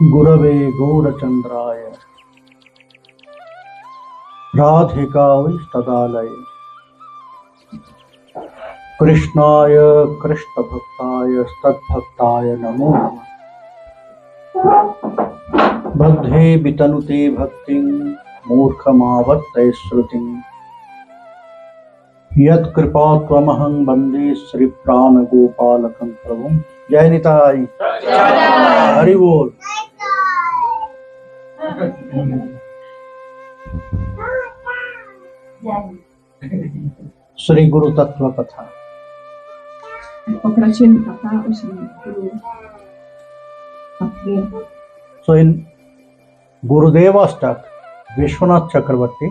गुरवे गौरचंद्राय राधिकायै कृष्णाय कृष्णभक्ताय तद्भक्ताय नमो नमः। बद्धे वितनुते भक्तिं मूर्खमावर्तय श्रुतिं यत्कृपात्वमहं वन्दे श्रीप्राणगोपालकं प्रभुं। जय निताई, हरि बोल। श्री गुरु तत्व कथा। So in Gurudeva Astak, Vishwanath Chakravarti,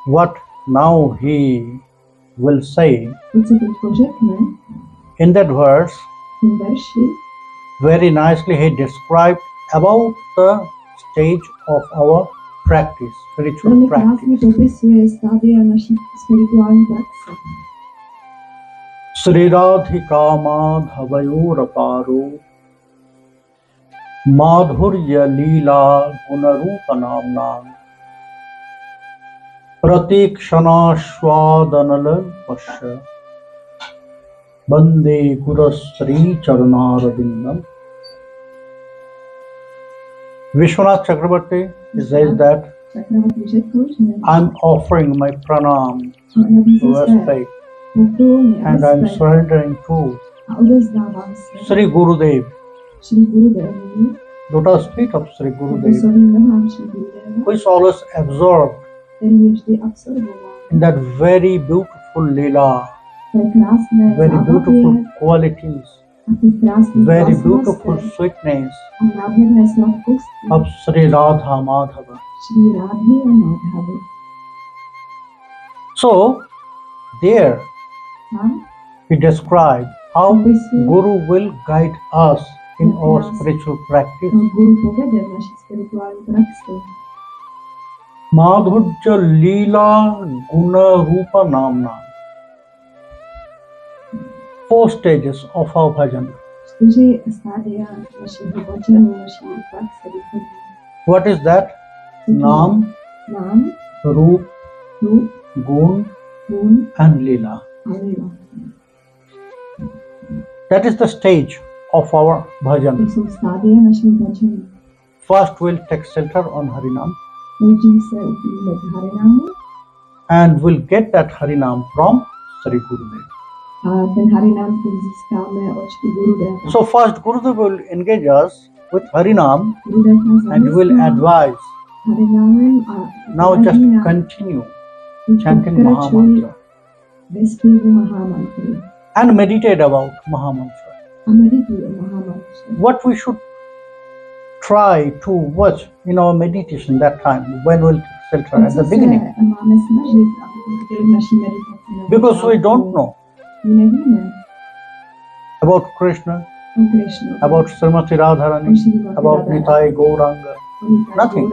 what now he will say in that verse, very nicely he described about the stage of our practice, spiritual practice. Sri Radhika Madhavayoraparo Madhurya Leela Gunarupa Namnam Pratikshana Shwadanala Pasha Bande Gurasri Charanarabindam. Vishwanath Chakravarti says that I'm offering my pranam, respect, and I'm surrendering to Sri Gurudev, lotus feet of Sri Gurudev, who is always absorbed in that very beautiful Leela, very beautiful qualities, very beautiful sweetness of Sri Radha Madhava. So, there he described how Guru will guide us in our spiritual practice. Madhurya Leela Guna Rupa Namna. 4 stages of our bhajan. What is that? Nam, Roop, Gun, and Leela. That is the stage of our bhajan. First we'll take shelter on Harinam, and we'll get that Harinam from Sri Gurudev. So first Gurudev will engage us with Harinam and will advise. Now just continue chanting Mahamantra and meditate about Mahamantra. What we should try to watch in our meditation that time when we'll shelter at the beginning, because we don't know about Krishna, about Srimati Radharani, about Nitai Gauranga, nothing.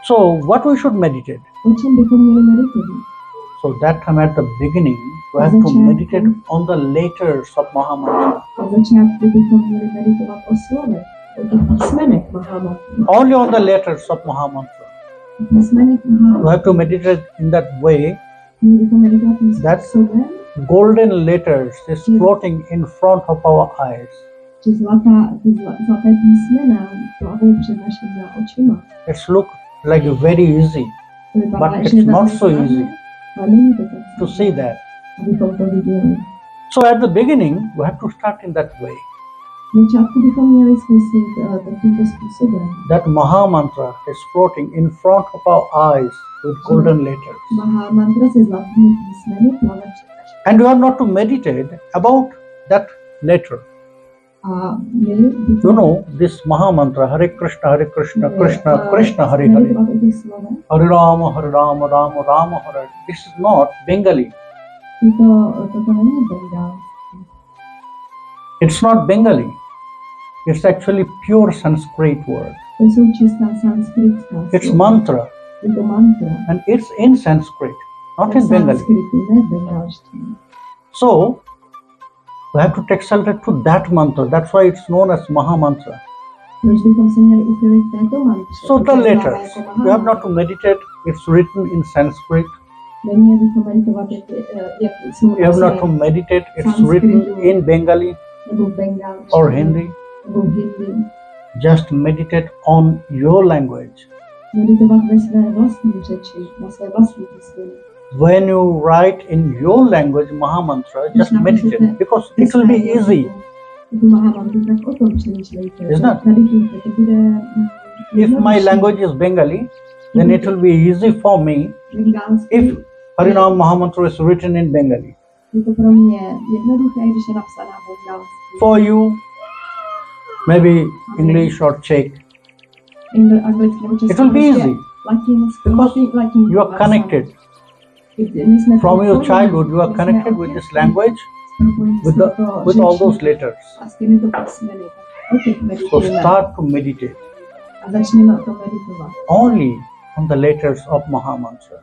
So what we should meditate? So that time at the beginning we have to meditate on the letters of Mahamantra. Only on the letters of Mahamantra. We have to meditate in that way that golden letters is floating in front of our eyes. It looks like very easy, but it's not so easy to see that. So at the beginning, we have to start in that way. That Mahamantra is floating in front of our eyes with golden letters. And we are not to meditate about that letter. You know, this Mahamantra, Hare Krishna, Krishna Krishna, Hare Hare, Hare Rama, Rama Rama, Hare. This is not Bengali. It's not Bengali. It's actually pure Sanskrit word. It's mantra. And it's in Sanskrit, not in Bengali. So, We have to take shelter to that mantra. That's why it's known as Maha Mantra. So the letters, you have not to meditate. It's written in Sanskrit. You have not to meditate. It's written in Bengali or Hindi. Just meditate on your language. When you write in your language Maha Mantra, just meditate because it will be easy. Isn't it? If my language is Bengali, then it will be easy for me if Harinam Maha Mantra is written in Bengali. For you, maybe English or Czech, it will be easy because you are connected. From your childhood, you are connected with this language, with all those letters. So start to meditate only on the letters of Maha Mantra.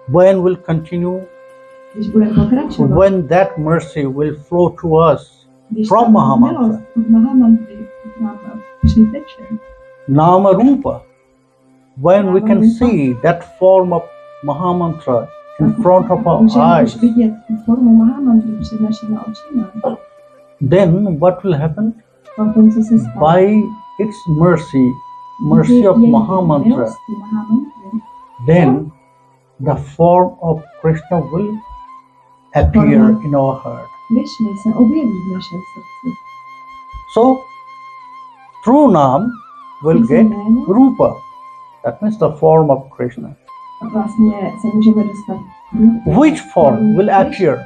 When will continue, when that mercy will flow to us from Maha Mantra. Nama Rupa, when we can see that form of Maha Mantra in front of our eyes, then what will happen? By its mercy of Maha Mantra, then the form of Krishna will appear in our heart. So, through Nam will get Rupa. That means the form of Krishna. Which form will appear?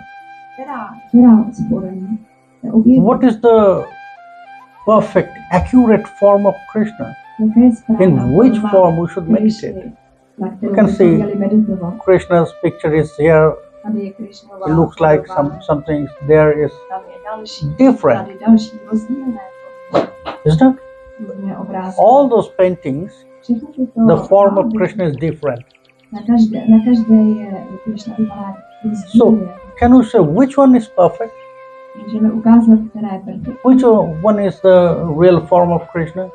What is the perfect, accurate form of Krishna? In which form we should meditate? You can see Krishna's picture is here. It looks like something there is different. Isn't it? All those paintings, the form of Krishna is different. So, can you say which one is perfect? Which one is the real form of Krishna?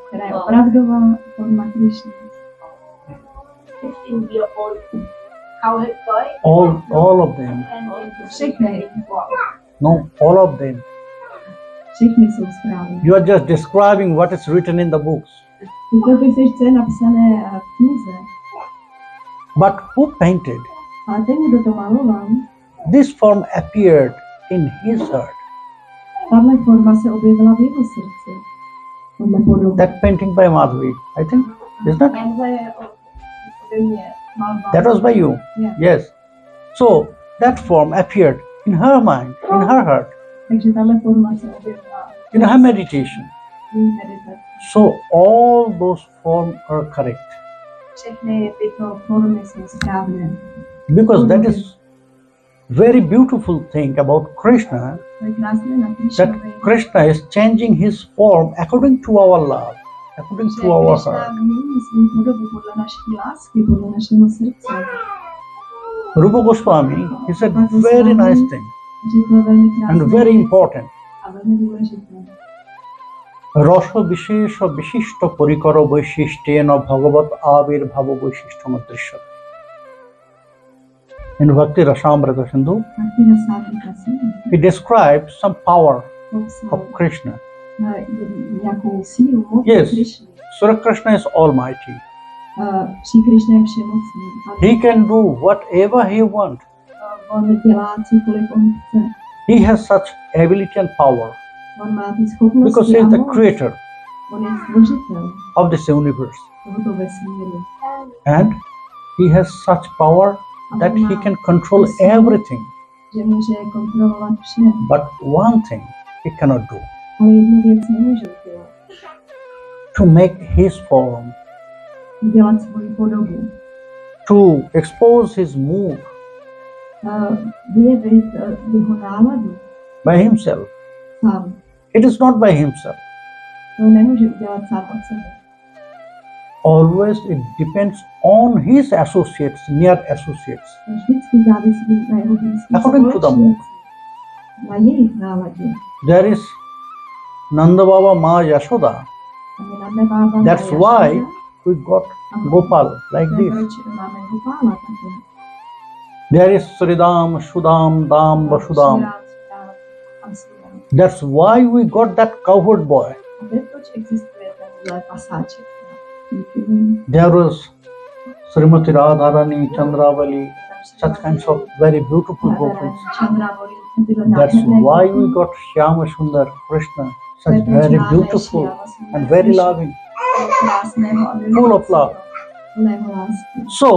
All of them. No, all of them. You are just describing what is written in the books. But who painted? This form appeared in his heart. That painting by Madhvi, I think, is that? That was by you? Yeah. Yes. So that form appeared in her mind, in her heart, in her meditation. So all those forms are correct. Because that is very beautiful thing about Krishna, that Krishna is changing his form according to our love, according to our heart. Rupa Goswami, he said very nice thing and very important. Rasha Vishesha Vishishta Parikara Vaishishthena Bhagavat Avirbhava Vaishishtham Adrishyate. In Bhakti Rasamrita Sindhu, he describes some power of Krishna. Yes, Surya Krishna is almighty. He can do whatever he wants. He has such ability and power because he is the creator of this universe. And he has such power that he can control everything. But one thing he cannot do: to make his form, to expose his mood by himself. It is not by himself. Always it depends on his associates, near associates, according to the mood. na jejich náladě. There is Nanda Baba Ma Yashoda. Tam je Nanda Baba Ma That's Yashoda. why we got Gopal like To je this. proč máme Gopala takhle. There is Sridam, Shudam, Dam, Vasudam. That's why we got that cowherd boy. A to je proč existuje tenhle pasáček. There was Srimati Radharani, Chandravali, such kinds of very beautiful gopis. That's why we got Shyama Sundar Krishna, such very beautiful and very loving, full of love. So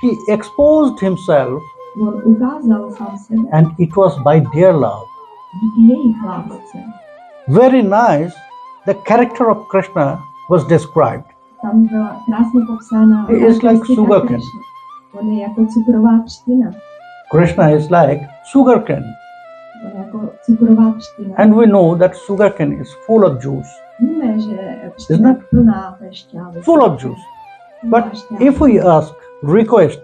he exposed himself, and it was by their love. Very nice, the character of Krishna was described. He is like sugarcane. Krishna is like sugarcane. And we know that sugarcane is full of juice. Isn't it? Full of juice. But if we ask, request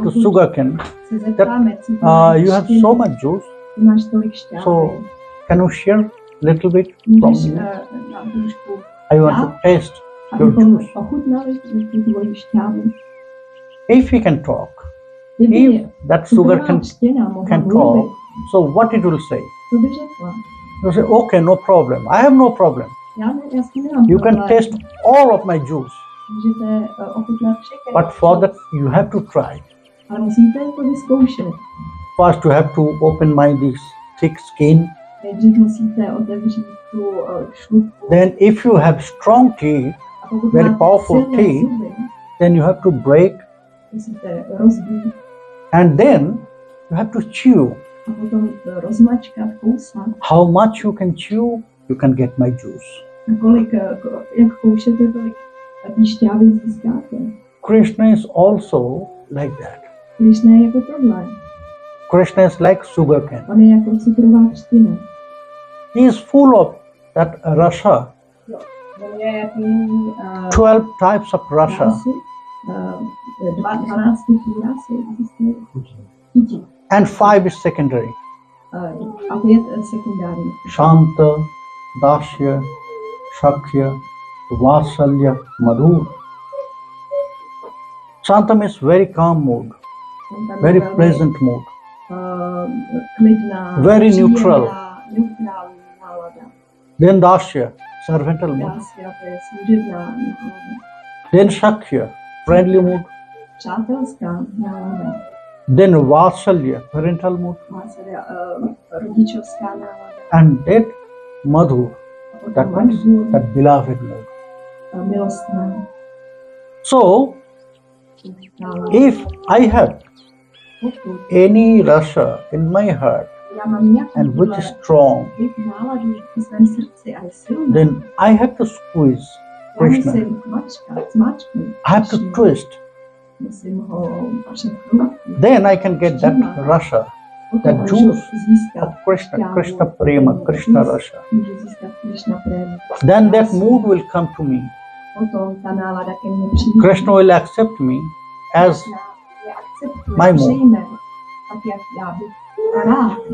to sugarcane that you have so much juice, so can you share little bit from me? I want to taste your juice. If he can talk, if that sugarcane can talk, so what it will say? It will say, okay, no problem. I have no problem. You can taste all of my juice. But for that, you have to try. First, you have to open this thick skin. Then, if you have strong teeth, very powerful teeth, then you have to break. And then, you have to chew. How much you can chew, you can get my juice. Krishna is also like that. Krishna is like sugarcane. He is full of that rasa. 12 types of rasa. And 5 is secondary. Shanta, Dasya, Shakya, Vasalya, Madhur. Shanta means very calm mood, very pleasant mood, very neutral. Then Dasya, servantal mood. Then Shakya, friendly mood. Then Vasalya, parental mood. And that Madhur, that means that beloved mood. So, if I have any rasa in my heart and which is strong, then I have to squeeze Krishna. I have to twist. Then I can get that rasa, that juice of Krishna, Krishna Prema, Krishna Rasa. Then that mood will come to me. Krishna will accept me as my mood.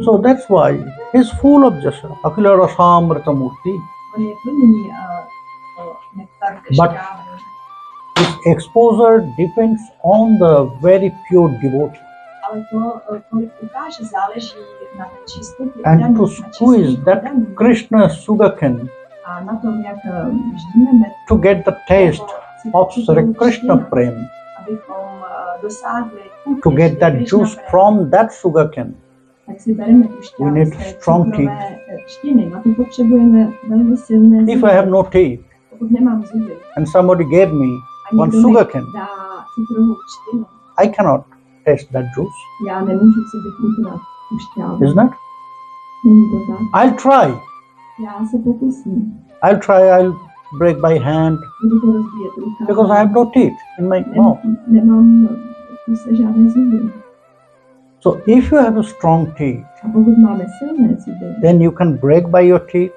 So that's why he's full of jasa, Akila Rasamrita Murti. But his exposure depends on the very pure devotee. And to squeeze that Krishna sugarcane, to get the taste of Sri Krishna Prem, to get that juice from that sugarcane, we need strong teeth. If I have no teeth and somebody gave me one sugarcane, I cannot taste that juice. Isn't it? I'll try. I'll break by hand because I have no teeth in my mouth. So if you have a strong teeth, then you can break by your teeth.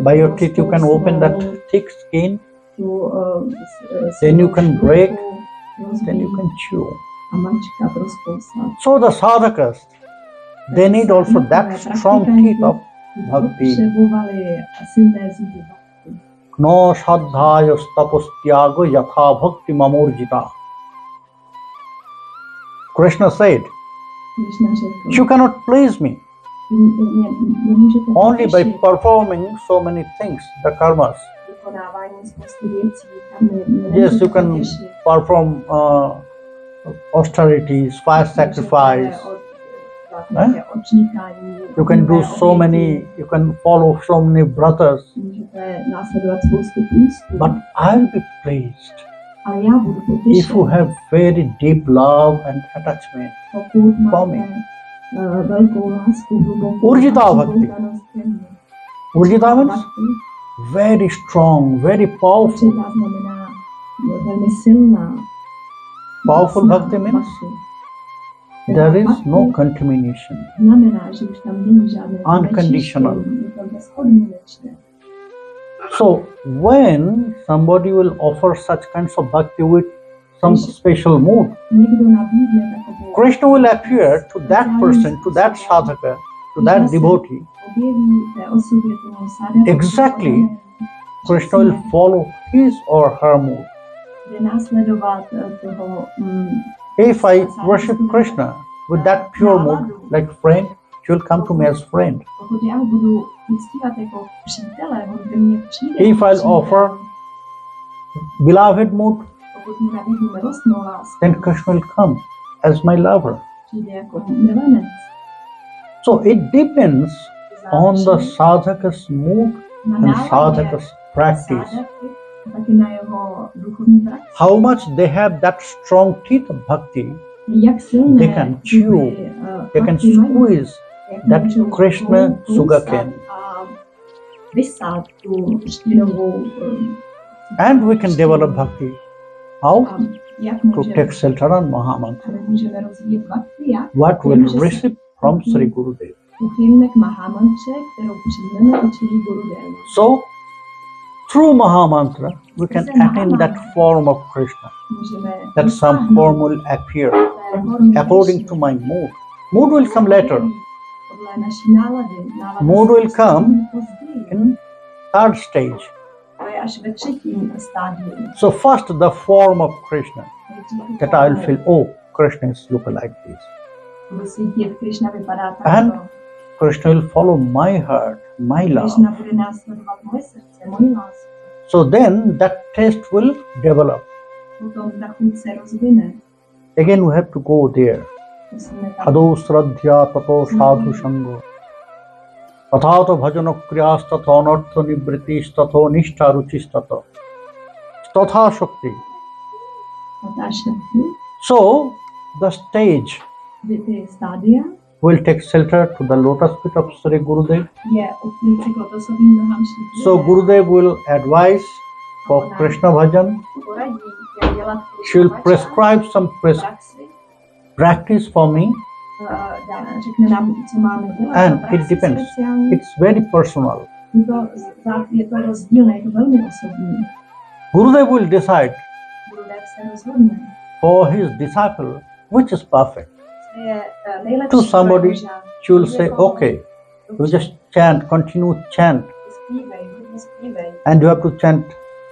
By your teeth you can open that thick skin. Then you can break. Then you can chew. So the sadhakas, they need also that strong teeth of bhakti. potřebovali silné zuby bhakti. No shraddhaya tapastyago yatha bhakti mamurjita. Krishna said, Krishna řekl, you cannot please me nemůžete only by potěšit performing so many things, the karmas. vykonávání spoustu věcí, tam Yes, nemůžete you can potěšit. perform austerities, fire sacrifice. Nějaké odříkání, You can do oběti, so many, you can follow so many brothers, můžete následovat spoustu půstů, but I'll be pleased ale já budu if you potěšen, have very deep love and attachment pokud for máte me. velkou lásku, hlubokou Urjita a bhakti. připoutanost ke mně. Urjita means Bhakti, very strong, very powerful. určitá znamená velmi silná. Powerful mocná bhakti means bhakti. there is Bhakti no contamination. znamená, že už tam není žádné Unconditional. znečištění, je to bezpodmínečné. So when somebody will offer such kinds of bhakti with some special mood, Někdo nabídne takovou Krishna will appear to that person, to that sadhaka, to that devotee. objeví té osobě tomu sadhaka, Exactly. Krishna will follow his or her mood. bude následovat toho If I worship Krishna with that pure mood, like friend, she will come to me as friend. pokud já ho budu uctívat jako přítele, on ke mně přijde. If jako I'll přítel. offer beloved mood, Pokud mu nabídnu milostnou lásku, then Krishna will come as my lover. přijde jako milenec. So it depends on the sadhaka's mood and sadhaka's practice. Sadhaky a taky na jeho duchovní praxi. How much they have that strong teeth of bhakti, Jak silné they can chew, zuby, they can bhakti mají, squeeze jak that můžou Krishna kousat sugarcane. a vysát tu třtinovou And we can develop bhakti. How? jak To můžeme, take shelter on Mahamantra. ale můžeme rozvíjet bhakti, jak? What Tím, will že se receive from Sri Gurudev. uchylíme k Mahamantře, kterou přijmeme od Sri Gurudeva. So through Mahamantra, we can attain that form of Krishna. Můžeme That some form will appear té formy according to Krishny. my mood. Mood will come later. Podle naší nálady. Nálada Mood will se come později. in third stage. To je až ve třetím stádiu. So first the form of Krishna, that I will feel, oh, Krishna is looking like this. Budu cítit, Krishna vypadá And takto. Krishna will follow my heart, my love. Krishna bude následovat moje srdce, moji lásku. So then that taste will develop. Potom ta chuť se rozvine. Again we have to go there. Musíme tam Adho sradhya tato sadhu sango. Tatha bhajana kriyas tatha anartha nivritis tatha nishtha ruchis tatha. Tatha shakti. natášet. So the stage Ty stádia will take shelter to the lotus feet of Sri Gurudev. je uklíci k lotosovým nohám Šri So Gurudev will advise for Krishna bhajan. poradí, jak dělat She will prescribe some praxi, practice for me, řekne nám, co máme dělat. and praxi it depends. speciální. It's very personal. Je to rozdílné, je to velmi osobní. Gurudev will decide Gurudev se rozhodne, for his disciple which is perfect. co je nejlepší To somebody, pro jeho žád. she will say, okay, you just chant, continue chant, Zpívej. and you have to chant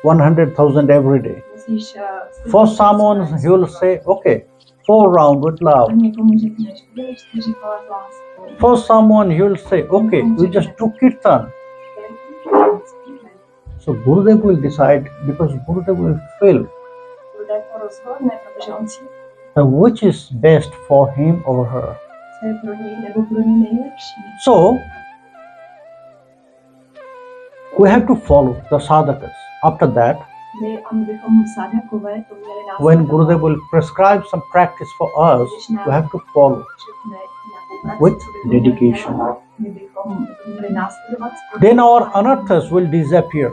100,000 every day. Musíš, For someone, he will say, okay, 4 round with love. A někomu řekneš, udělej 4 kola s láskou. For someone, he will say, okay, you just do kirtan. Zpívej. So Gurudev will decide, because Gurudev will feel Gurudev to rozhodne, protože on cítí, which is best for him or her. co je pro něj nebo pro něj nejlepší. So we have to follow the sadhakas. After that, My, a my bychom sadhakové to měli následovat. when Gurudev will prescribe some practice for us, we have to follow Řekne, jakou praxi, with co bychom měli dedication. dělat. My bychom to měli následovat. s Then our poděkováním. anarthas will disappear.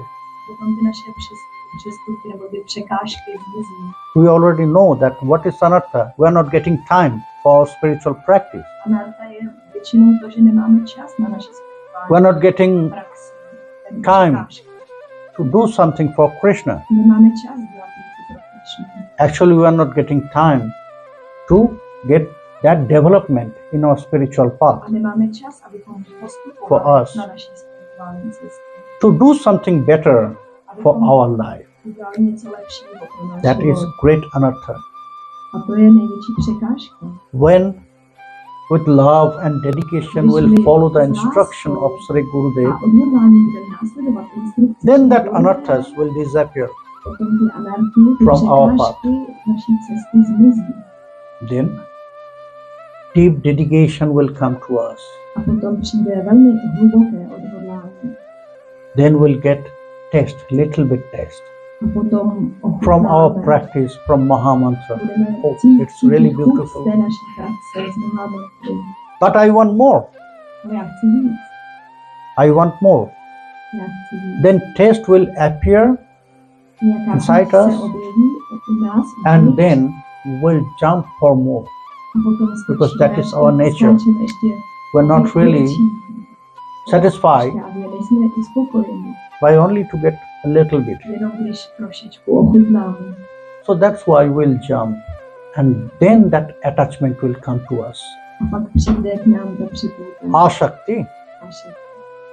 Potom ty naše přestupy nebo ty překážky zmizí. We already know that what is anartha. We are not getting time for spiritual practice. Anarta je většinou to, že nemáme čas na naše We are not getting praxi. time. to do something for Krishna. Nemáme čas dělat něco pro Krishnu. Actually, we are not getting time to get that development in our spiritual path A nemáme čas, abychom for postupovali us na naší spirituální cestě. to do something better for our life. Udělali něco lepšího pro náš That is život. great anartha. A to je největší překážka. When with love and dedication will follow the instruction of Sri Gurudev, A odhodlání bude následovat instrukci. then that anarthas will disappear. Potom ty anarchie, ty from our path. překážky naší cesty zmizí. Then deep dedication will come to us. A potom přijde velmi hluboké odhodlání. Then we'll get test, little bit test A potom from our ochutnáme. practice from Mahamantra. Budeme Oh, cítit it's really chuť beautiful. z té naší praxe z Mahamantry. But I want more. Ale já chci víc. I want more. Já chci víc. Then taste will appear Nějaká inside chuť se us, objeví u nás. and uvnitř. then we'll jump for more. A potom because that is our nature. skáčeme ještě We're not really větší. satisfied Právě nejsme uspokojeni, by only to get a little bit. jenom když trošičku ochutnáme. So that's why we'll jump. And then that attachment will come to us. A pak přijde k nám ta připoutání. Ashakti. Naše.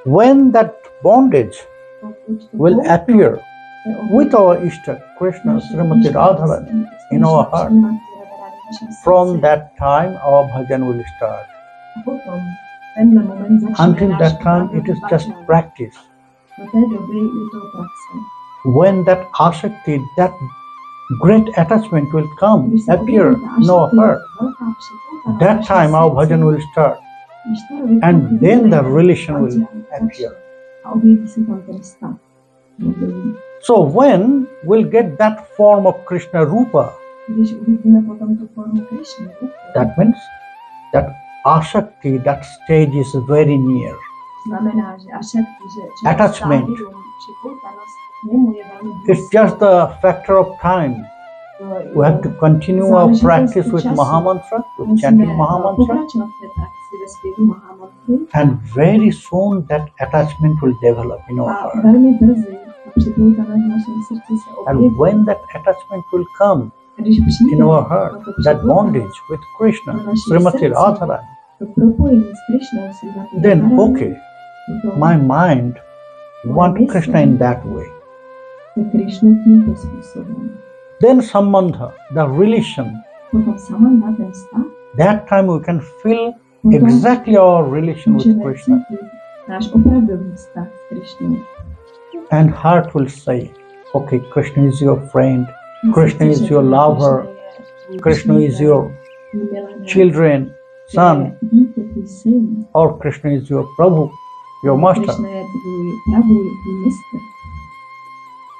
When that bondage Pokud to will pouto appear se objeví with our Ishta, Krishna, naše Srimati Ishta, Radharani, in our heart, Srimati Radharani v našem from srdci. that time our bhajan will start. A potom tenhle moment začne Until náš that time it is just bhajan. practice. Do té doby je to praxe. When that Ashakti, that great attachment will come, Když se appear objeví ta in our ašakti, heart, velká připoutanost that v našem time our srdci, bhajan will start. když to vypukne, And then the relation will bhajan appear. začne a objeví se tam ten stav. Objeví. So when we'll get that form of Krishna Rupa, Když uvidíme potom tu formu Krišny, that means that Ashakti, that stage is very near. znamená, že ašakti, že Attachment. stádium připoutanost k němu je velmi It's blízké. just the factor of time. We have to continue our practice with Mahamantra, with chanting Musíme Mahamantra, pokračovat v té praxi ve zpěvu Mahamantry and very soon that attachment will develop in our a heart. velmi brzy ta připoutanost v našem srdci se And objeví. when that attachment will come A když přijde in our heart, tato that připoutanost, bondage with Krishna, Srimati Radharani, to propojení s Krišnou, Srimati then Radharani, okay, potom my mind want Krishna in that way. se Krišnu tímto způsobem. Then Sambandha, the relation, Potom samandha, ten vztah, that time we can feel potom exactly our relation with můžeme Krishna. cítit náš opravdový vztah s Krišnou. And heart will say, okay, Krishna is your friend, Krishna is your lover, Krishna is your children, son, Dítě, tvůj syn, or Krishna is your Prabhu, your master. Krišna je tvůj pravu, je tvůj mistr.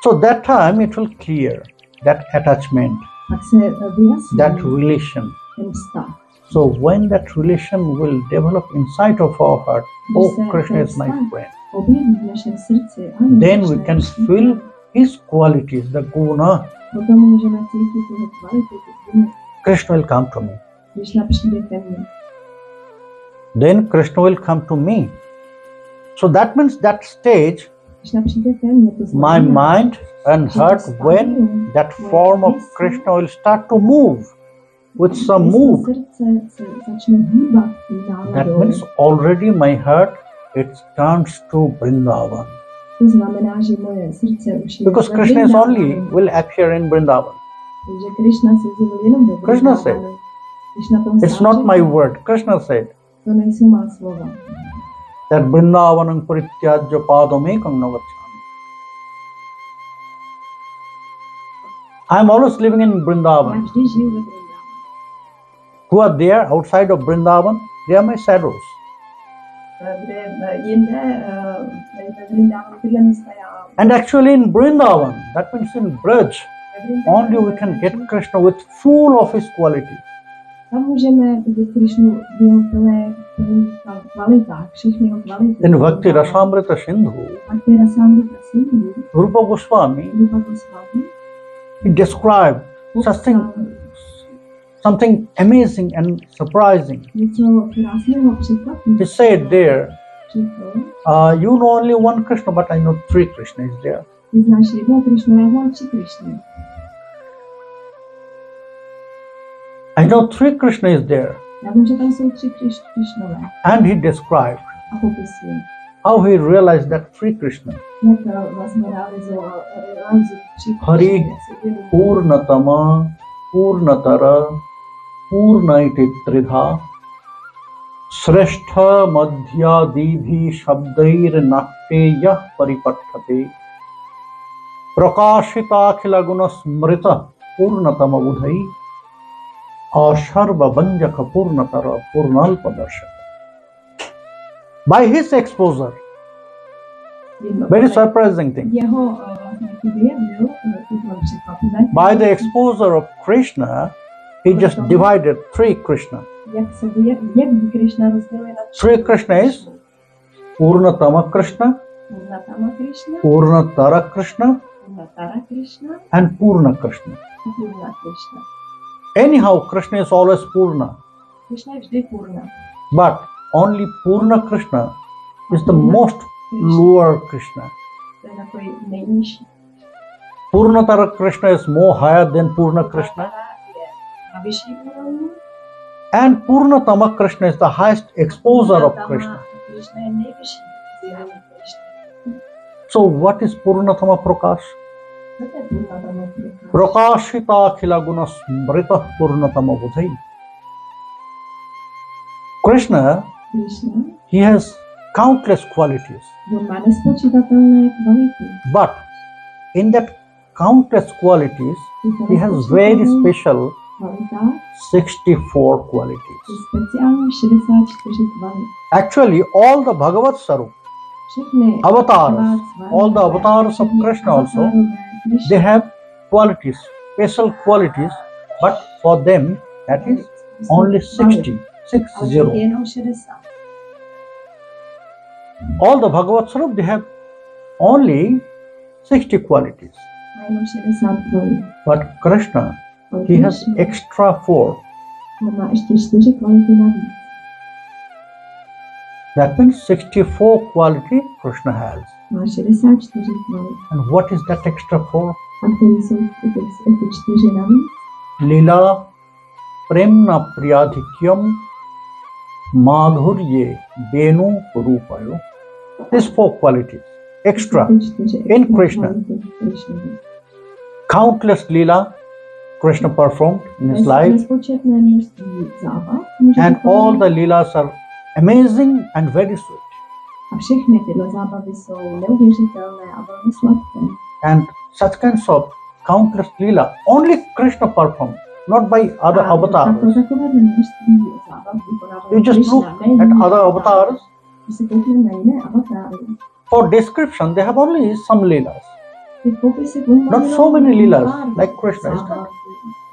So that time it will clear that attachment, Pak se vyjasní that relation. ten vztah. So when that relation will develop inside of our heart, Když oh, se Krishna ten is my vztah friend, objeví v našem srdci, ano, then Krišna we je can náš feel přítel. his qualities, the guna. Potom můžeme cítit jeho kvalitu, ty guny. Krishna will come to me. Krišna přijde ke mně. Then Krishna will come to me. So that means that stage, Krišna přijde ke mně, to my znamená, mind and heart, when that form of Krishna will start to move with some když move, to srdce se začne hýbat tím that náladou. means already my heart, it turns to Vrindavan. To znamená, že moje srdce už je Because ve Krishna is only Vrindavanu. will appear in Vrindavan. Takže Krišna se zjevil jenom ve Krishna Vrindavanu. Když na tom It's not my word. Krishna said To nejsou má slova. that Vrindavanam parityajya padamekam na gacchami. I am always living in Já Vrindavan. vždy žiju ve Vrindavanu. Who are there outside of Vrindavan? They are my shadows. Kde jinde ve Vrindavanu tyhle místa já. And actually in Vrindavan, that means in Braj, only we can get Krishna with full of his quality. Tam můžeme vidět Krišnu v jeho plných kvalitách, všechny jeho kvality. In Bhakti Rasamrita Sindhu, Bhakti Rasamrita Sindhu, Rupa Goswami, Rupa Goswami, he described something amazing and surprising. něco krásného překvapivého. He said there, Řekl, you know only one Krishna, but I know three Krishna is there. ty znáš jednoho Krišnu, já znám 3 Krišny. I know three Krishna is there. Já vím, že tam jsou tři Krišnové. And he described A popisuje, how he realized that three Krishna. jak vlastně realizoval tři Hari Krišny, jak si uvědomil. Purnatama Purnatara Purnaiti Tridha Srestha Madhyadibhi Shabdair Natyah Paripatthate Prakashitakhila Guna Smrita Purnatama Udhai Asharva Banjaka Purnatara Purnalpadarshaka. By his exposure, very surprising thing. Jeho vlastně jaký vyjevil, to překvapivé. By the exposure of Krishna, he just divided three Krishna. Jak se vyjeví Krišna rozděluje na Three Krishna is Purnatama Krishna, Purnatama Krišna, Purnatara Krishna, Purnatara Krišna and Purna Krishna. a Purna Krišna. Anyhow, Krishna is always Purna, Krišna je vždy Purna. but only Purna Krishna is the most lower Krishna. To je takový nejnižší. Purnatara Krishna is more higher than Purna Krishna, Je na vyšší úrovni. and Purnatama Krishna is the highest exposure of Krishna. Krišna je nejvyšší zjevení Krišny. So, what is Purnatama Prakash? Co to je Purnatama Prakash? Prakashita Khila Guna Smrita Purnatama Budhai. Krishna, Krišna, he has countless qualities, on má nespočítatelné kvality. but in that countless qualities, he has very special Kvalitách 64 qualities. je speciálně 64 kvalit. Actually, all the Bhagavad Sarup, Všechny avatars, all the avatars of Krishna also, they have qualities, special qualities, but for them, that is only 60, 60. Jenom 60. All the Bhagavad Sarup, they have only 60 qualities. Má jenom 60 kvalit. But Krishna, he has extra 4. On má ještě 4 kvality navíc. That means 64 quality Krishna has. Má 64 kvalit. And what is that extra 4? A které jsou ty 4 navíc? Lila Premna Priyadhikyam Madhurye Benu Rupayo. These 4 qualities extra in Krishna. Countless Leela Krishna performed in his life, Nespočetné množství zábav. and all the Leelas are amazing and very sweet. A všechny tyhle zábavy jsou neuvěřitelné a velmi sladké. And such kinds of countless Leela only Krishna performed, not by other avatars. Takové množství zábav vykonával You just look Krishna, ne at other avatars. Když se koukneme na jiné avatáry, For description, they have only some Leelas. ty popisy mají Not so many Leelas like Krishna.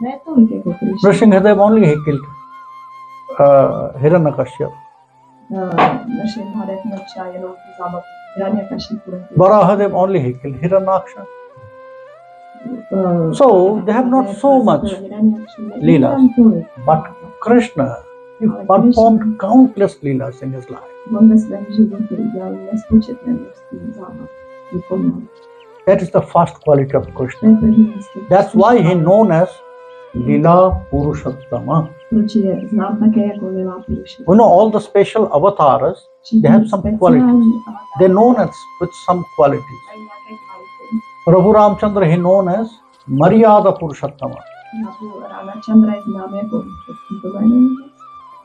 Ne tolik jako Krishna. Nrsimhadev only he killed Hiranyakashipu. Naše Mahadev měl třeba jenom tu zábavu Hiranyakashipu. Varahadev only he killed Hiranyaksha. So they have not so much Leelas. But Krishna, he performed countless Leelas in his life. On ve svém životě udělal nespočetné množství zábav. Vykonal. That is the first quality of To je Krishna. první místo. That's why he known as Lila Purushottama. Proč je znám také jako Lila Purushottama. You know, all the special avatars, they have some qualities. They're known as with some qualities. Prabhu Ramchandra, he known as Maryada Purushottama. Chandra je znám jako tímto jménem.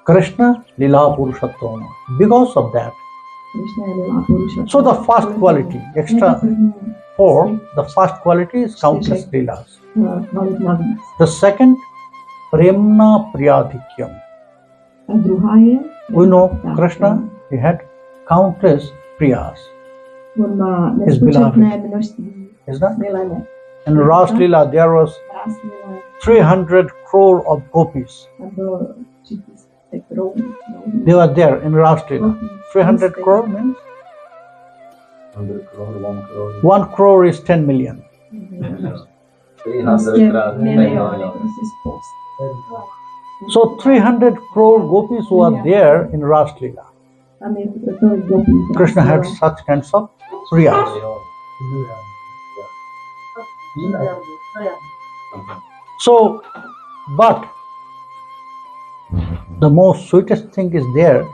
Krishna Lila Purushottama. Because of that. Krishna je Lila Purushottama. So the first quality, extra 4, the first quality is countless Leelas. Kvalit navíc. The second, Premna Priyadhikyam. A druhá je We know Krishna, he had countless priyas. on má nespočetné množství Is that? milenek. In Ras Leela, there was Krásné 300 crore of gopis. tam bylo 3000 krou. They were there in Ras Leela. 300 crore means 100 crore, 1 crore. 1 crore is 10 million. 300 crore. Miliony, prostě spousta. So 300 crore gopis who are there in Ras Leela. Tam je tolik gopí. Krishna had such kinds of priyas. So, but The most sweetest thing is there.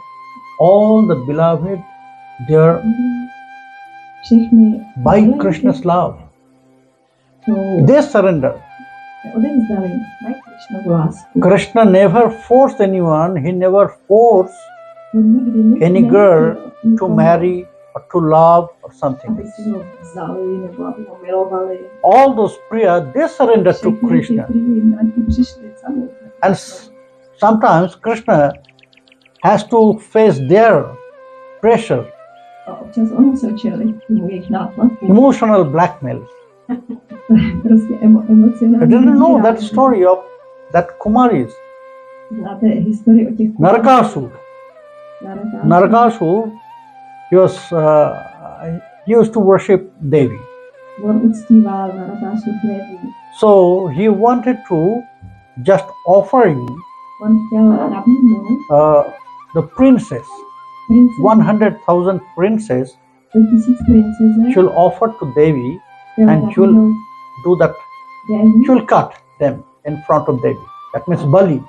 All the beloved, they are Všechny by milenky Krishna's love. jsou They surrender. odevzdali, mají Krishnovu lásku. Krishna never forced anyone. He never forced On nikdy any girl nenutil to nikoho, marry or to love or something aby si else. ho vzali nebo aby ho milovali. All those Priya, they surrender to Všechny ty Krishna. milenky přišli sami. And sometimes Krishna has to face their pressure, A občas on musel čelit tomu jejich nátlaku. emotional blackmail. Prostě emocionální I didn't know that vydírání. story of that Kumaris, Znáte historii o těch Narakasur. Narakasur, he used to worship Devi. On uctíval Narakášu Devi. So he wanted to just offering On chtěl nabídnout the princess, princezně, 100,000 princess, 1000 princezek, she'll offer to Devi chtěl and she'll nabídnout do that, Devi. she'll cut them in front of Devi. That means Bali.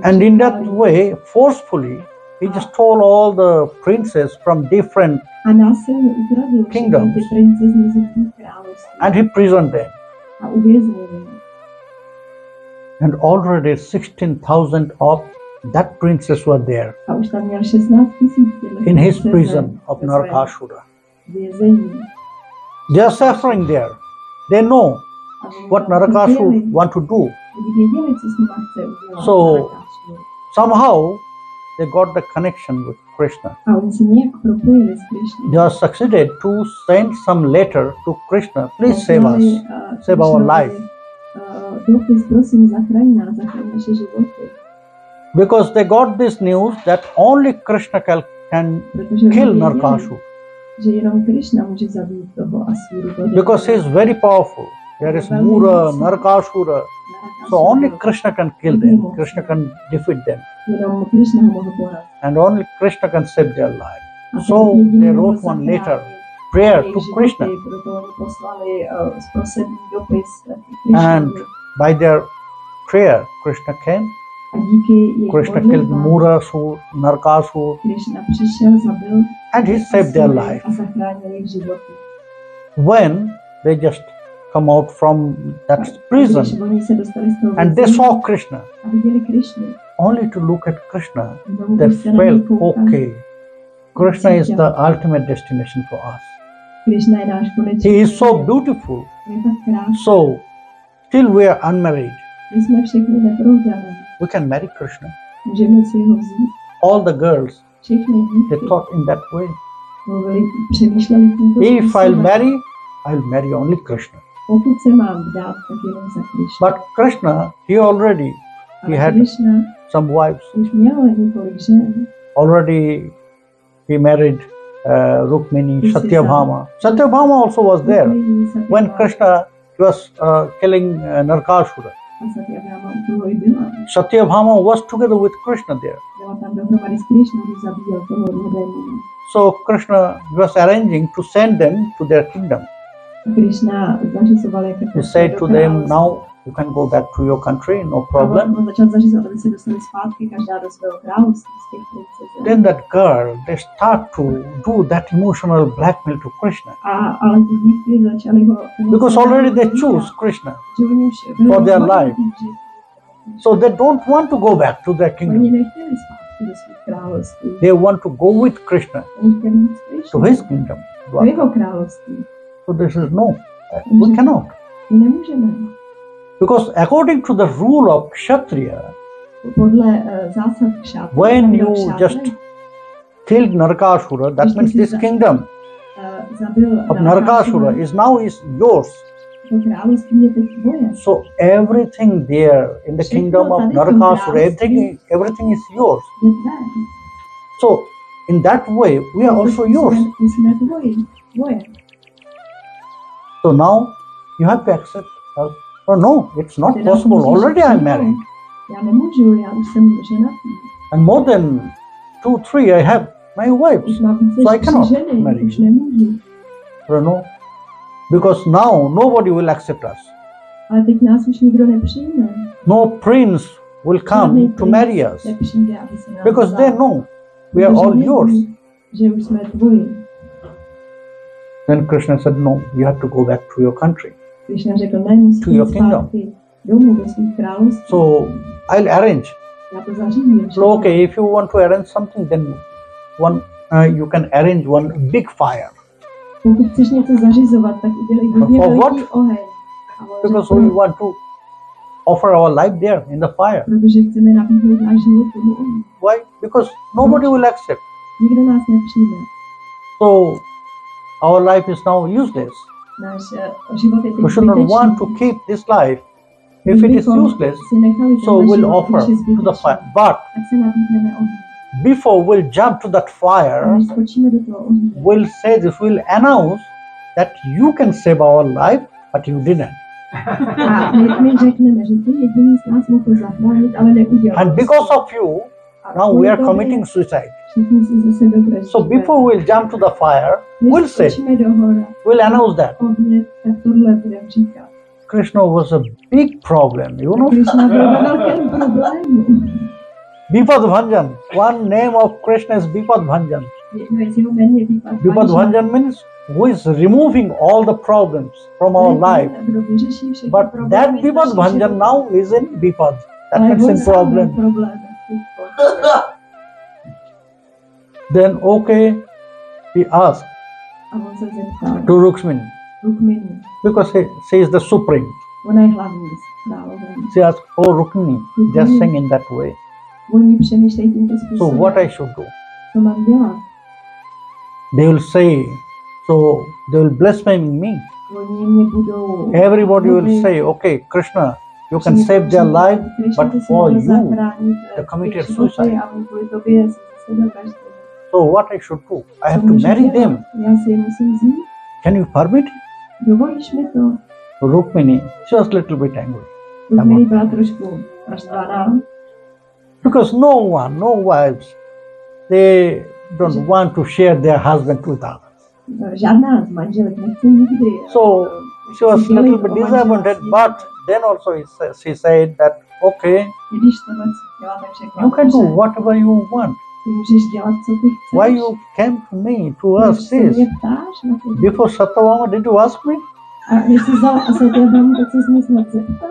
And in that way, forcefully, he just stole all the princes from different A násilně ukradl všechny kingdoms. ty princezny z různých království and he prisoned them. a uvěznil je. And already 16,000 of that princess were there A už tam měl 16 000 in his prison of Narakasura. vězení. They are suffering there. They know what Narakasur want to do. Oni věděli, co s nima chce udělat. So- Narakasur. Somehow they got the connection with Krishna. A oni se nějak propojili s Krišnou. They are succeeded to send some letter to Krishna. Please save us. Save our life. Dopis, prosím, zachraň nás, zachraň naše životy. Because they got this news that only Krishna can Protože oni kill věděli, Narakasur. že jenom Krišna může zabít toho Asuru. Because he is very powerful. There is Mura, Narakasura. So only Krishna can kill them. Krishna can defeat them. Jenom Krišna ho mohl porazit. And only Krishna can save their life. A So jediný they mohl wrote one zachránit letter, prayer jejich to životy, Krishna. proto oni poslali prosebný dopis And Krišnovi. by their prayer, Krishna came. A díky jejich Krishna killed modlitbám Murasur, Narakasur, Krišna přišel, zabil and he saved their Asury life. a zachránil jejich životy. When they just come out from that prison Když oni se dostali z toho and they vězení saw Krishna, a viděli Krišnu, only to look at Krishna, jenom they když se na něj felt koukali, okay. Krishna is the ultimate destination for us. Krišna je náš konečný. He is so beautiful. Je tak krásný. So, still we are unmarried. My jsme všichni neprovdaní. We can marry Krishna. Můžeme si ho vzít. All the girls, Všechny they dívky thought in that way. mluvili, přemýšleli tímto If I'll způsobem. marry, I'll marry only Krishna. Pokud se mám vdát, tak jenom za Krišnu. But Krishna, he already Ale had Krišna some wives. už měl několik žen. Already he married Rukmini, Satyabhama. Satyabhama also was there Rukmini, when Satyabhama. Krishna was killing Narakasura. A Satyabhama u toho i byla. Satyabhama was together with Krishna there. Byla tam dohromady s Krišnou, když zabíjel toho Rudenu. So Krishna was arranging to send them to their kingdom. Krišna zařizoval, jak He said to them, now you can go back to your country, no problem. On začal zařizovat, aby se dostali zpátky, každá do svého království z těch princezek. Then that girl, they start to do that emotional blackmail to Krishna. Ale ty dívky začaly ho... Because already they choose Krishna. Že oni už for their rozhodli, life. že So they don't want to go back to their Oni kingdom. nechtěli zpátky do svých království. They want to go with Krishna Oni chtěli jít s to Krišnou, his kingdom. do jeho království. So this is no, we cannot. My nemůžeme. Because according to the rule of Kshatriya, Podle zásad kšátry, when you just killed Narakasura, that means this kingdom zabil of Narakasura is now is yours. to království je teď tvoje. So everything there in the kingdom of Narakasura, everything is yours. Je tvé. So in that way, we are also yours. My jsme tvoje. So now you have to accept us. Oh no, it's not possible. Already I'm married. Já nemůžu, já už jsem ženatý. And more than 2, 3, I have my wives. Už mám více So I než cannot 3 ženy, marry už you. nemůžu. No, Because now nobody will accept us. Ale teď nás už nikdo nepřijme. No prince will come to marry us. Nepřijde, aby se nás Because they vzal. know we are all Protože yours. vědí, že už jsme tvoji. Then Krishna said, no, you have to go back to your country. Krishna řekl, ne, musíte To your jít kingdom. zpátky domů do svých království. So I'll arrange. Já to zařídím. So okay, if you want to arrange something, then you can arrange one big fire. Pokud chceš něco zařizovat, tak udělej hodně For veliký what? oheň. A on Because řekl, we want to offer our life there in the fire. protože chceme nabídnout náš život tomu ohni. Why? Because nobody will accept. Nikdo nás nepřijme. So our life is now useless. Náš život je teď We should not zbytečný. want to keep this life. If it is Kdybychom useless, si nechali ten so náš we'll život, offer když je to the zbytečný, fire. But tak se nabídneme ohni. before we'll jump to that A fire, než skočíme do toho ohně, we'll say this, we'll announce that you can save our life, but you didn't. a my řekneme, že ty jediný z nás mohl zachránit, ale neudělal. And because of you, A now kvůli we are tobě committing suicide. všichni si ze sebe vraždíme. So before we'll jump to the fire, Než we'll say, skočíme do hora, we'll announce that. ohně, tak tohle budeme říkat. Krishna was a big problem, you know. Krishna byl ve velkém problému. Bipad Bhanjan. One name of Krishna is Bipad Bhanjan. Jedno z jeho jmen je Bipad Bipad Bhanjan means who is removing all the problems from our life. Kdo vyřeší všechny But problémy that z Bipad našich Bhanjan životů. now is in Bipad. That Ale means on in sám problem. má problémy. Then okay, he asked A on se zeptal to Rukmini Rukmini. because she is the supreme. Ona je hlavní královna. She asked, oh Rukmini, just sing in that way. Oni přemýšlejí tímto So způsobem. what I should do? Co mám dělat? They will say, so they will blaspheme me. Oni mě budou... Everybody will say, okay, Krishna, you can save their life, but for you, they committed suicide. A on kvůli tobě se sebe vraždil. So what I should do? I Co have to můžu marry dělat? them. Já si je musím vzít. Can you permit? Dovolíš mi to? Rukmini, she was a little bit angry. Rukmini byla trošku naštvaná. Because no wives, they don't want to share their husband with others. Žádná z manželek nechce nikdy. So she was a sdílet little bit o manželství. disappointed, but then also she said that, okay, I když tohle chtěla, tak řekla, you can do že whatever you want. ty můžeš dělat, co ty chceš. Why you came to me to Proč ask se this? mě ptáš na to? Before Satyabhama, did you ask me? A když jsi vzal a Satyabhamu, tak jsi mě snad zeptal.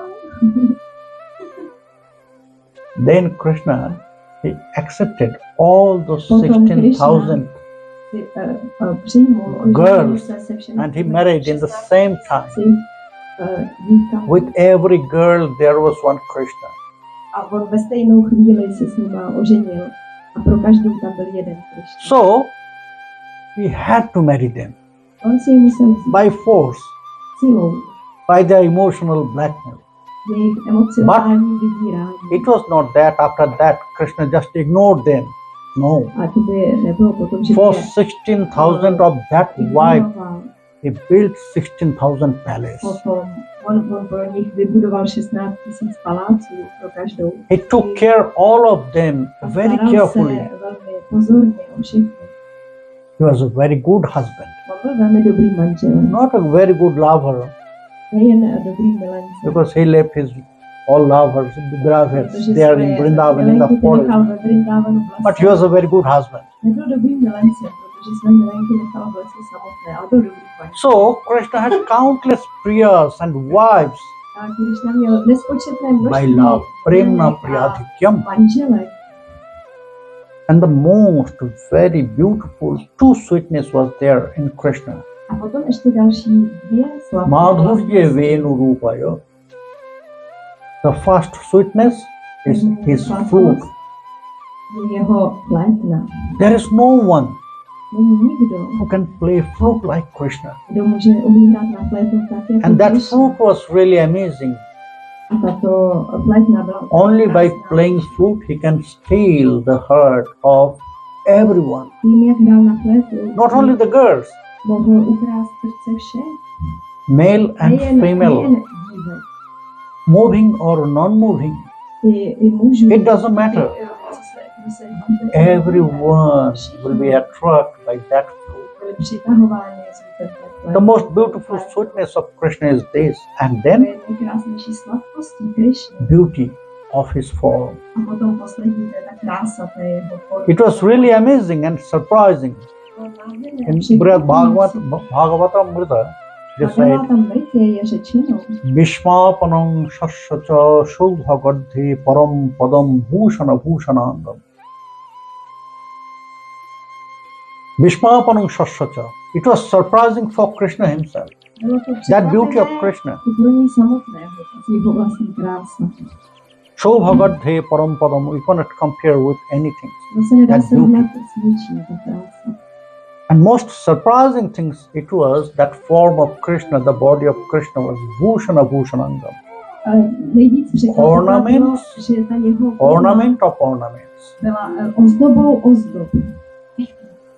Then Krishna, he accepted all those Potom 16,000 přijmul girls se se všemi and he married in the same time. dívkami. With every girl there was one Krishna. A on ve stejnou chvíli se s nima oženil. A pro každou tam byl jeden Krishna. So he had to marry them On si je musel vzít by force, silou, by their emotional blackmail. jejich emocionální vydírání. It was not that after that Krishna just ignored them. No. A to by nebylo potom, že For je 16,000 of that wife, ignoroval. he built 16,000 palaces. Potom on pro nich vybudoval 16 000 paláců pro každou. He took care all of them A very staral carefully. se velmi pozorně o všechny. He was a very good husband, On byl velmi dobrý manžel. not a very good lover, Nejen dobrý milence. because he left his all lovers, beloveds, Protože there své in Vrindavan in the milenky ty nechal forest. ve Vrindavanu v But he lese. was a very good husband. Nebyl dobrý milence, protože své milenky nechal v lese samotné, ale byl dobrý manžel. So Krishna had countless priyas and wives A když tam měl nespočetné by množství love, premna milenek a priyadhikyam. manželek. And the most very beautiful true sweetness was there in Krishna. A potom ještě další dvě sladké Madhurya Venu Rupaya. The first sweetness is his flute. Jeho plétna. There is no one Není nikdo, who can play flute like Krishna. kdo může umí hrát na plétnu tak jako And that Krishna. flute was really amazing. A tato plétna byla Only by krásná. playing flute he can steal the heart of everyone. Tím, jak hrál na plétnu, Not only the girls, mohl ukrást srdce všech. male and Nejen female, dívek, moving or non-moving. i mužů. It doesn't matter. Co se hýbe, Everyone will be attracted by that flute. byli přitahováni zvukem Tatwa. The most beautiful sweetness of Krishna is this, and To then je nejkrásnější sladkostí Krišny. beauty of his form. A potom poslední, to je ta krása té jeho formy. It was really amazing and surprising. In Brihad Bhagavatamrita, they said, je řečeno, Vishmapanam shashacha shubhagadhi param padam bhushana bhushanandam. Vishmapanam shashacha. It was surprising for Krishna himself. That beauty of Krishna. I pro něj samotného, jeho vlastní krása. Shobhagadhe param padam. We cannot compare with anything. To se nedá That srovnat beauty. s ničím, ta krása. And most surprising things it was that form of Krishna, the body of Krishna was bhushana bhushanandam. Nejvíc překvapilo, Ornaments, že ta jeho ornament of ornaments. byla ozdobou ozdob.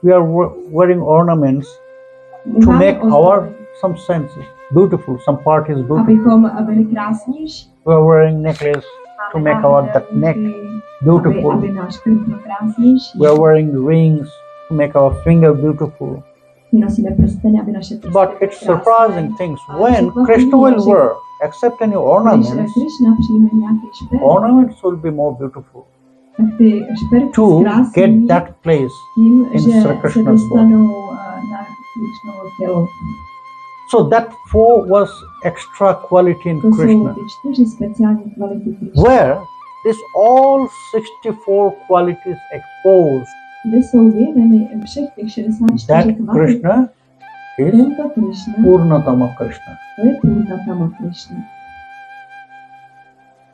We are wearing ornaments to make our some senses beautiful. Some part is beautiful. Abychom byli krásnější. We are wearing necklace to make our that neck beautiful. Aby náš krk byl krásnější. We are wearing rings to make our finger beautiful. My nosíme prsteny, aby naše prsty But byly it's surprising krásné. things when Krishna will wear, except any Když ornaments, Krishna přijme nějaký šperk, ornaments will be more beautiful tak ty šperky to zkrásní get that place. tím, in že Sri se Krishna's dostanou na Krishnovo tělo. So that four was extra quality in To jsou Krishna, ty 4 speciální kvality Krishna. where this all 64 qualities exposed. Kde jsou vyjedeny všech těch That 64 kvalit. Krishna is Tento Krishna, Purnatama Krishna. to je Purnatama Krishna.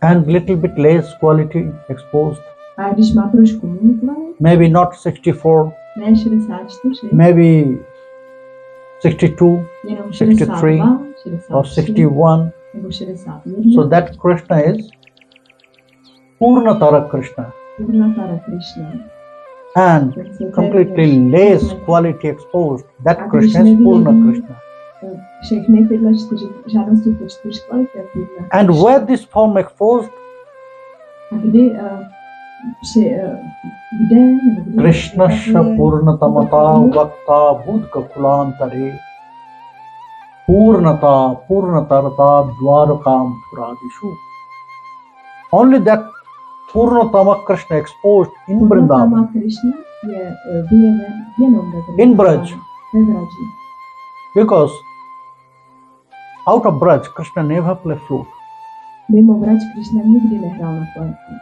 And little bit less quality exposed. A když má trošku méně kvalit, Maybe not 64, ne 64, maybe 62 jenom 63, 62, or 63 61. nebo 61. So that Krishna is Purnatara Krishna. Purnatara Krishna. And completely less quality exposed. That Krishna is Purna Krishna. Všechny tyhle 4 žádnosti po 4 kvalitě Purna. And where this form exposed, A kdy kde nebo kdy Krishnasya Purnatamata Vakta Bhudka Kulantare Purnatarata Dwarakam Puradishu. Only that Purnatama Krishna exposed in Vrindavan. Purnatama Krishna je vyjeven jenom ve Vrindavanu. In Braj. Ve Vraji. Because out of Braj, Krishna never played flute. Mimo Vraj Krishna nikdy nehrál na flautu.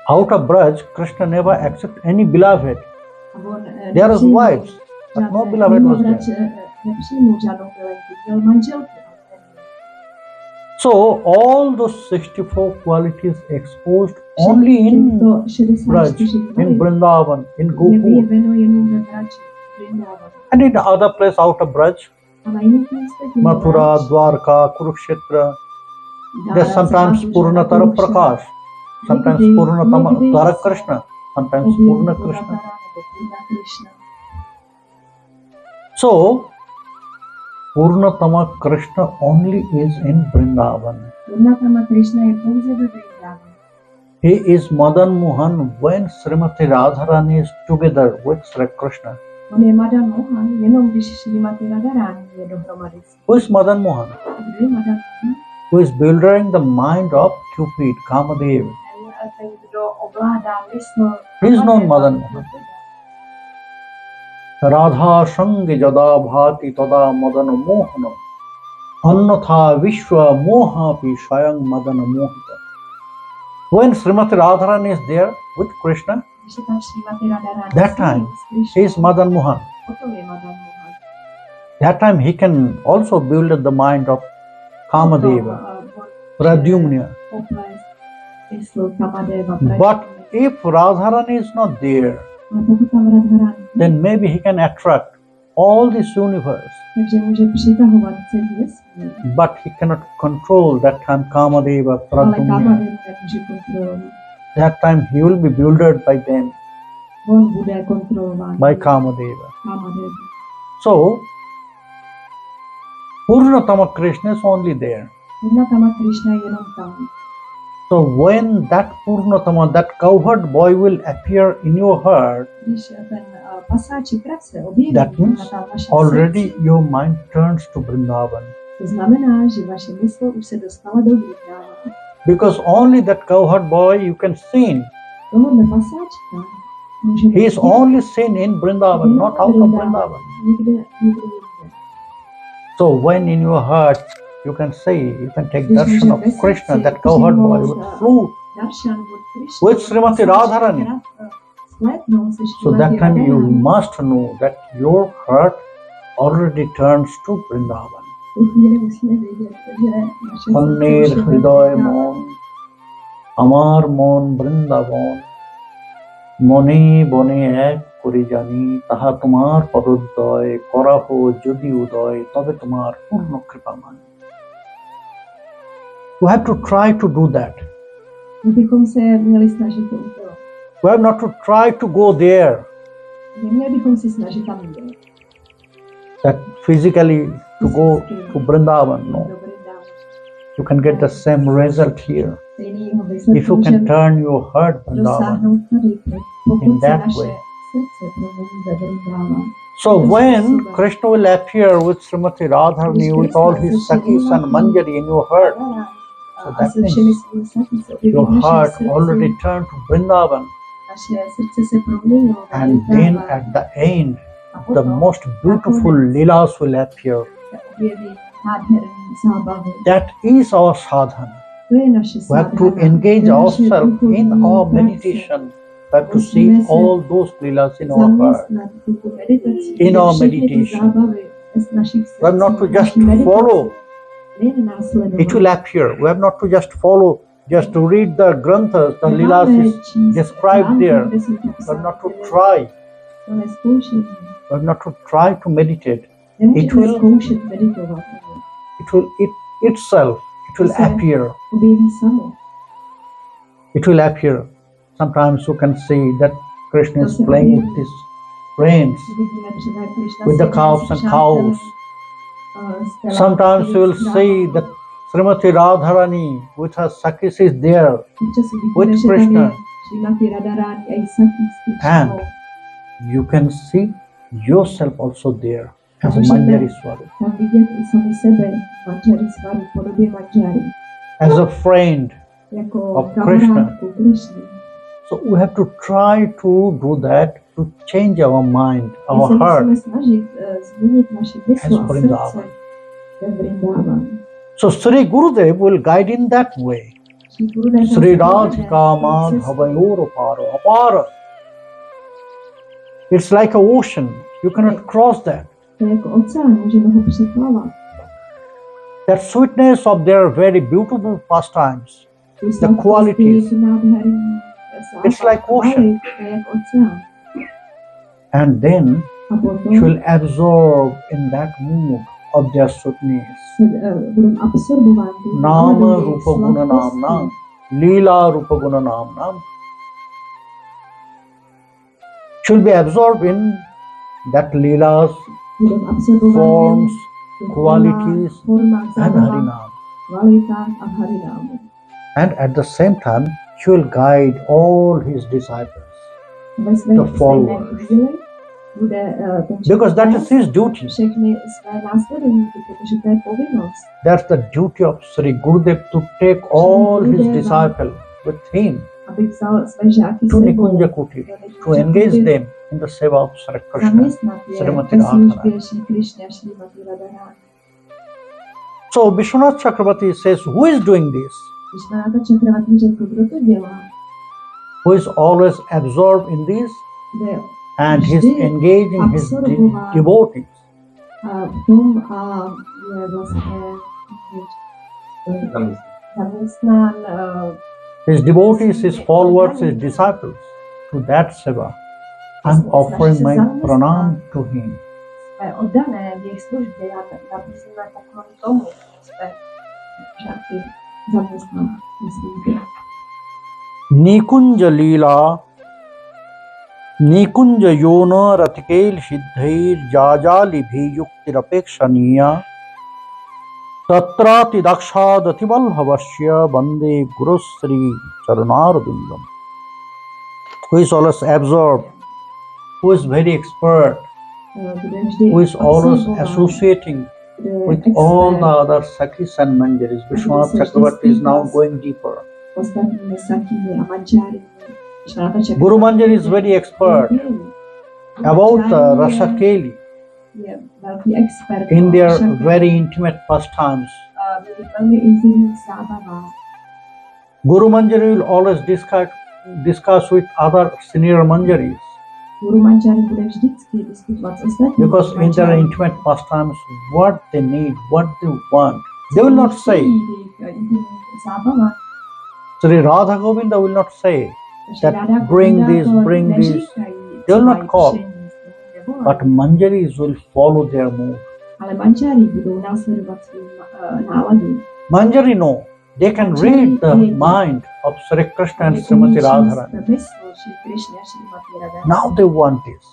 Out of Braj, Krishna never accepted any beloved. A on There was nepřijmul wives, but no žádné- beloved mimo was Vraj there. nepřijmul žádnou milenku, měl manželku. So all those 64 qualities exposed only in Těchto Braj, 64 in kvalit Vrindavan, in je Gokul, vyjeveno jenom ve Vraji, Vrindavanu. and in other place out of Braj, A na jiných místech mimo Mathura, Vraj, Dwarka, Kurukshetra. There's Dára, sometimes Zabaduša, Purnatara Kurukshetra. Prakash, sometimes Někdy- Purnatama někdy Dwara se Krishna, sometimes objeví Purna Purnatara Krishna. nebo Purna Krishna. So Purnatama Krishna only is in Vrindavan. Purnatama Krishna je pouze ve Vrindavanu. He is Madan Mohan when Srimati Radharani is together with Sri Krishna. On je Madan Mohan, jenom když Srimati Radharani je dohromady. Who is Madan Mohan? Kdo je Madan Mohan? Who is building the mind of Cupid, Kamadev. Ten, kdo ovládá mysl. He is known Madan Mohan. Radha Shangi Jada Bhati Tada Madana Mohana Annatha Vishwa Mohapi Shayang Madana Mohita. When Srimati Radharani is there with Krishna, Když je tam Srimati Radharani. that time he is Madan Mohan. Potom je Madan Mohan. That time he can also build the mind of Kamadeva, Pradyumna. Poplést mysl Kamadeva. But if Radharani is not there, Ale pokud tam Radharani, then maybe he can attract all this universe. takže může přitahovat celý vesmír. But he cannot control that time Kamadeva, Ale Pradyumna. Kamadev nemůže kontrolovat. That time he will be builded by them, On bude kontrolován by Kamadeva. Kamadev. So, Purnatama Krishna is only there. Purnatama Krishna je jenom tam. So when that Purnatama, that cowherd boy will appear in your heart, Když ten pasá či krase objeví that means na vašem already srdci, your mind turns to Vrindavan. to znamená, že vaše mysl už se dostala do Vrindávana. Because only that cowherd boy you can see. Tohohle pasáčka můžeme He is vidět only seen in Vrindavan, not out of Vrindavan. nikde jinde. So when in your heart you can say, you can take Když darshan of můžeme ve Krishna, srdci that cowherd boy přijmout, with flute, Darshan od Krishny, with Srimati Radharani. spletnou se So that Srimati time you Radharani. must know that your heart already turns to Vrindavan. Tu chvíli musíme vědět, že naše Pannir srdce už je hridoy Vrindávana. mon, amar mon Vrindavan, মনে বনে এক করে জানি তাহা তোমার পদোদয় করাহ যদি উদয় তবে তোমার পূর্ণ কৃপা মানি. We have to try to do that. My bychom se měli snažit to udělat. We have not to try to go there, Neměli bychom se snažit tam jít. that physically to go to Vrindavan. No, Do Vrindávana. you can get the same result here. Stejného If výsledku you can můžeme turn your heart Vrindavan. dosáhnout tady, pokud in se that naše way. srdce promění ve Vrindávana. So when Krishna will appear with Srimati Radharani with all his Sakhis and Manjari in your heart, so that means your heart already turned to Vrindavan, and then at the end the most beautiful Leelas will appear. That is our sadhana. We have to engage ourselves in our meditation. We have to see all those Leelas in our heart, in our meditation. We have not to just follow. It will appear. We have not to just follow, just to read the granthas, the Leelas is described there. We have not to try. We have not to try to meditate. It will itself, it will appear. It will appear. Sometimes you can see that Krishna is playing with his reins, with the calves and cows. Sometimes you will see that Srimati Radharani with her Sakhis is there with Krishna. And you can see yourself also there as a Manjari Swarup, as a friend of Krishna. So we have to try to do that, to change our mind, our heart as Vrindavan. So Sri Gurudev will guide in that way. Sri Radhika Madhavayor Apara. It's like an ocean. You cannot cross that. That sweetness of their very beautiful pastimes, the qualities, it's like ocean. And then you will absorb in that mood of their sweetness. Nama Rupa Guna Nam Nam, Leela Rupa Guna Nam Nam. You will be absorbed in that Leela's forms, qualities, and Harinam. And at the same time, he will guide all his disciples, the followers, because that is his duty. That's the duty of Sri Gurudev, to take all his disciples with him to Nikunja Kutir, to engage them in the seva of Sri Krishna, Srimati Radharani. So Vishwanath Chakravarti says, who is doing this? Who is always absorbed in this and he is engaging his devotees. His devotees, his followers, his disciples, to that seva. I'm offering my pranam to him. Nikunja Leela, Nikunja Yona Ratikeil Siddhair Jajali Bhiyuktirapekshaniya Tatrati Dakshadatival Havasya Bande Guru Sri Charanarvindam. Who is always absorbed who is very expert, bude vždy who is always absolvován, associating bude with all the expert other Sakhis and Manjaris. a bude Vishwanath se vždy Chakravarti is now stýkat going deeper. s ostatními sakými a manžáry. Guru Manjari is very expert about Rasakeli je velký expert in o their Rasakeli. very intimate pastimes. V velmi intimních zábavách. Guru Manjari will always discuss with other senior Manjaris Guru Manjari bude vždycky diskutovat s ostatními because in their manžáry. intimate pastimes, what they need, what they want, they will not say. Zábavách. Sri Radha Govinda will not say that bring this, bring this. They will not call. But Manjaris will follow their mood. Ale manžári budou následovat svou náladu. Manjari know. They can read the mind of Sri Krishna and Srimati Radharani. Now they want this.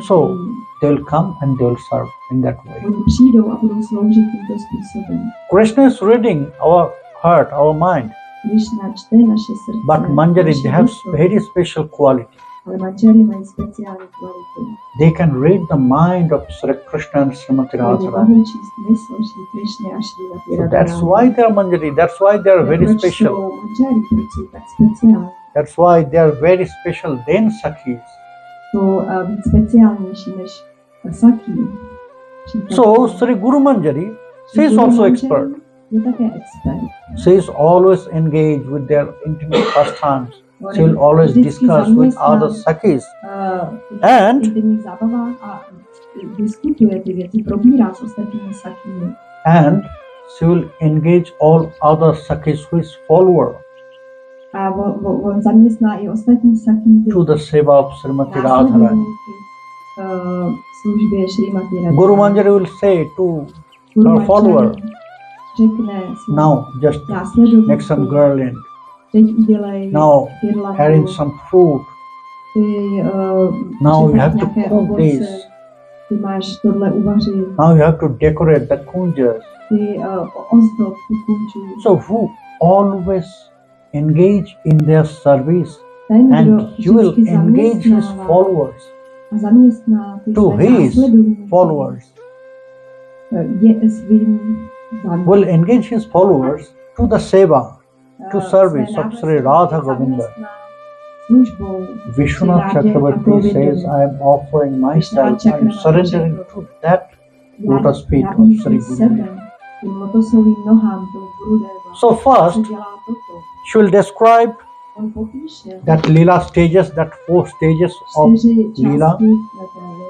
So they will come and they will serve in that way. Přijdou a budou sloužit tímto způsobem. Krishna is reading our heart, our mind. Krishna čte naše srdce. But Manjari, they have very special quality. Ale manžári mají speciální kvalitu. They can read the mind of Sri Krishna and Srimati Radharani. Mohou číst mysl Šri Krishny a Šrimati So Radharani. that's why they are Manjari. That's why they are very Proč special. jsou manžári, proč jsou tak speciální? That's why they are very special than Sakhis. Jsou víc speciálnější než Sakhi. So Sri Guru Manjari, she is also expert. Je také expert. She is always engaged with their intimate pastimes. She will always discuss with other Sakhis. And intimních zábavách a diskutuje ty věci, probírá s ostatními Sakhimi. and she will engage all other Sakhis who is follower A on zaměstná i ostatní Sakhi to the seva of Srimati Radharani. Službě Šrimati Radharani. Guru Manjari will say to her follower, řekne now just make some girland. teď udělej Now girlandu. arrange some fruit. Now you have to cook this. Ty máš tohle uvařit. Now you have to decorate the kunjas. Ty ozdob ty kunčů. So who always engage in their service Ten, and kdo you will vždycky engage his zaměstnává followers a zaměstná ty to své his následovníky, followers. je svým Will engage his followers to the seva, to service of Sri Radha Govinda. Vishwanath Chakravarti says, I am offering myself, I am surrendering to that lotus feet of Sri Guru. So first, she will describe that Leela stages, that 4 stages of Leela,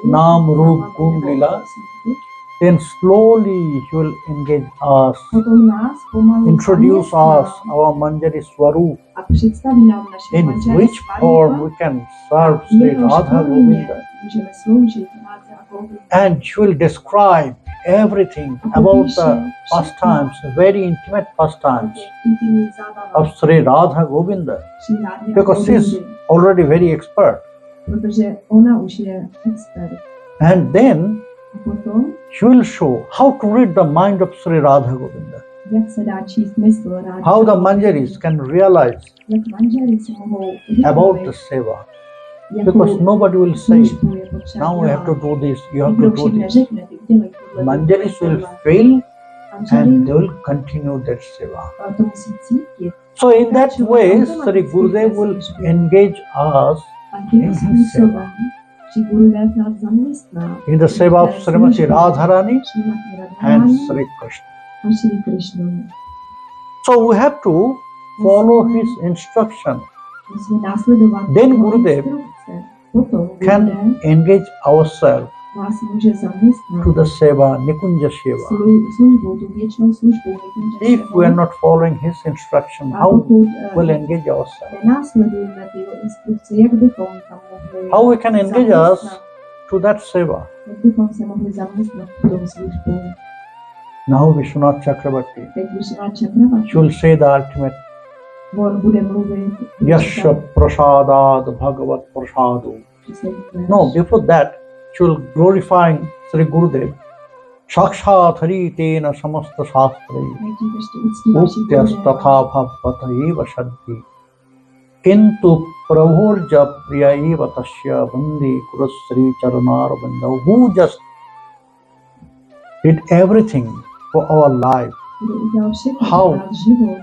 Nam, Roop, Gun, Leela. Then slowly he will engage us, introduce us, our Manjari Swarup, in which form we can serve Sri Radha Govinda. And she will describe everything about the pastimes, very intimate pastimes of Sri Radha Govinda, because she is already very expert. And then she will show how to read the mind of Sri Radha Govinda, how the Manjaris can realize about the seva. Because nobody will say, now you have to do this, you have to do this. Manjaris will feel and they will continue their seva. So in that way, Sri Gurudev will engage us in his seva, in the seva of Srimati Radharani and Sri Krishna. So we have to follow his instruction. Then Gurudev can engage ourselves to the seva, Nikunja Seva. If we are not following his instruction, how will engage ourselves? How we can engage us to that seva? Now Vishwanath Chakravarti, she will say the ultimate, Yasha Prasadad Bhagavat Prasadu. No, before that, she will glorify Sri Gurudev. Sakshat Hari Tena Samasta Shastri Uktyas Tatha Bhavata Eva Shadhi. Kintu Prabhurja Priyaiva Tasya Bandi Kurasri Charanar Bandha, who just did everything for our life. kdo udělal všechno How? pro náš život.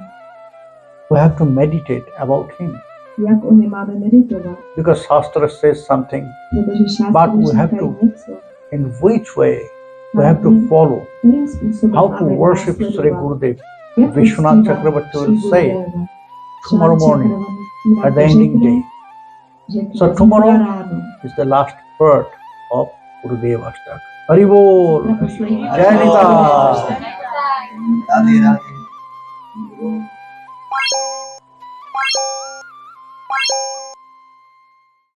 We have to meditate about him. Jak o něm máme meditovat? Because Shastra says something, Protože but šástra we have říkají to, něco. in which way we have to follow, Kterým způsobem how to máme worship Sri následovat? Gurudev. Jak Vishwanath uctívat Chakravarti Sri will say Gurudeva? tomorrow morning at the ending day. So tomorrow is the last part of Gurudeva Ashtaka. Hari Bol. Jai Nitya. Radhe Radhe.